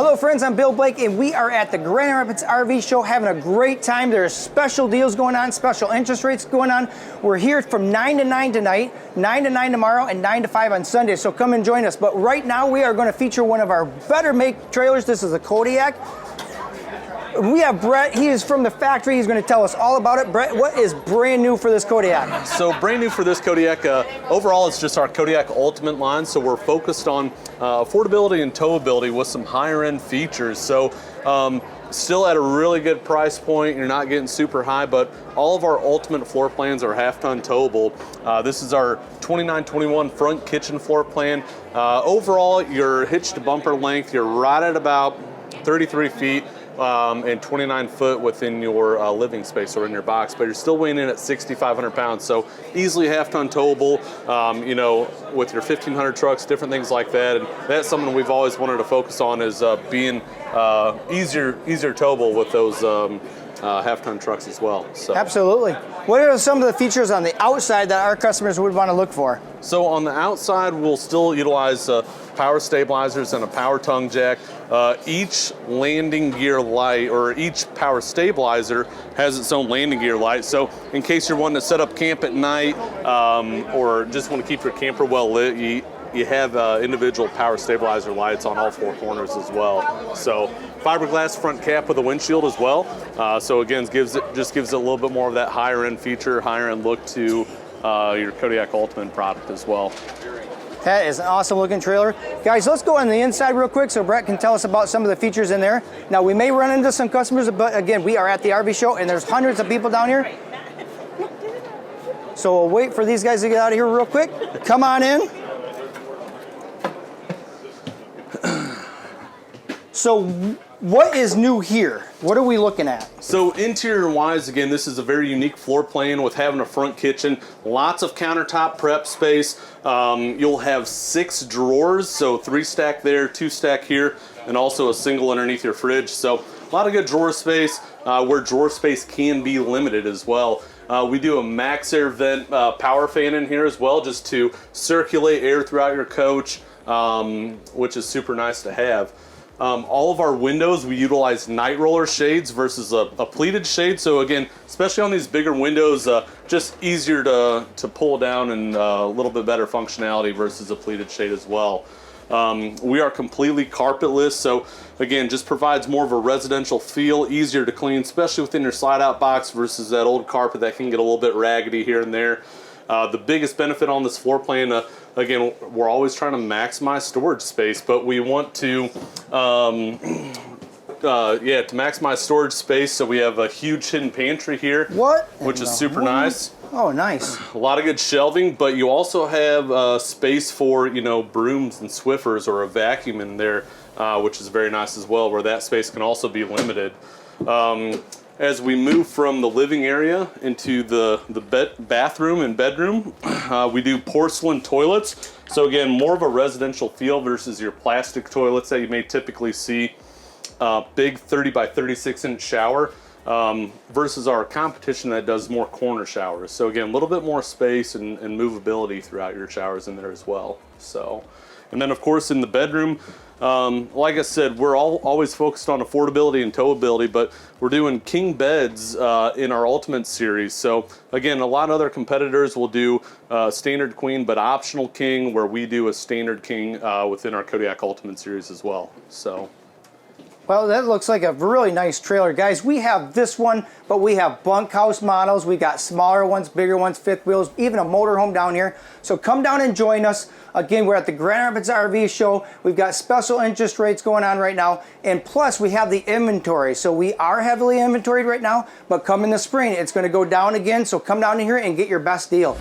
Hello friends, I'm Bill Blake and we are at the Grand Rapids RV show having a great time. There's special deals going on, special interest rates going on. We're here from 9 to 9 tonight, 9 to 9 tomorrow, and 9 to 5 on Sunday, so come and join us. But right now we are going to feature one of our better make trailers. This is a Kodiak. We have Brett, he is from the factory, he's going to tell us all about it. Brett, what is brand new for this Kodiak? So brand new for this Kodiak, overall it's just our Kodiak Ultimate line, so we're focused on affordability and towability with some higher end features. So still at a really good price point, you're not getting super high, but all of our Ultimate floor plans are half-ton towable. This is our 2921 front kitchen floor plan. Overall, your hitch to bumper length, you're right at about 33 feet. And 29 foot within your living space or in your box, but you're still weighing in at 6,500 pounds. So easily half-ton towable, you know, with your 1,500 trucks, different things like that. And that's something we've always wanted to focus on, is being easier towable with those half-ton trucks as well. So. Absolutely. What are some of the features on the outside that our customers would want to look for? So on the outside, we'll still utilize power stabilizers and a power tongue jack. Each landing gear light, or each power stabilizer, has its own landing gear light. So in case you're wanting to set up camp at night, or just want to keep your camper well lit, you have individual power stabilizer lights on all four corners as well. So fiberglass front cap with a windshield as well. So again, gives it a little bit more of that higher end feature, higher end look to your Kodiak Ultimate product as well. That is an awesome looking trailer. Guys, let's go on the inside real quick so Brett can tell us about some of the features in there. Now, we may run into some customers, but again, we are at the RV show and there's hundreds of people down here. So we'll wait for these guys to get out of here real quick. Come on in. So what is new here? What are we looking at? So interior wise, again, this is a very unique floor plan with having a front kitchen, lots of countertop prep space. You'll have 6 drawers, so 3 stack there, 2 stack here, and also a single underneath your fridge. So a lot of good drawer space, where drawer space can be limited as well. We do a max air vent power fan in here as well, just to circulate air throughout your coach, which is super nice to have. All of our windows, we utilize night roller shades versus a pleated shade. So again, especially on these bigger windows, just easier to pull down and a little bit better functionality versus a pleated shade as well. We are completely carpetless, so again, just provides more of a residential feel, easier to clean, especially within your slide out box versus that old carpet that can get a little bit raggedy here and there. The biggest benefit on this floor plan, again, we're always trying to maximize storage space, but we want to, to maximize storage space. So we have a huge hidden pantry here, which is super nice. Oh, nice. A lot of good shelving, but you also have space for, you know, brooms and Swiffers or a vacuum in there, which is very nice as well, where that space can also be limited. As we move from the living area into the bathroom and bedroom, we do porcelain toilets. So again, more of a residential feel versus your plastic toilets that you may typically see. Big 30 by 36 inch shower versus our competition that does more corner showers. So again, a little bit more space and movability throughout your showers in there as well. So, and then of course in the bedroom, like I said, we're always focused on affordability and towability, but we're doing king beds in our Ultimate series. So again, a lot of other competitors will do standard queen, but optional king, where we do a standard king within our Kodiak Ultimate series as well. So. Well, that looks like a really nice trailer. Guys, we have this one, but we have bunkhouse models. We got smaller ones, bigger ones, fifth wheels, even a motorhome down here. So come down and join us. Again, we're at the Grand Rapids RV show. We've got special interest rates going on right now. And plus, we have the inventory. So we are heavily inventoried right now, but come in the spring, it's going to go down again. So come down here and get your best deal.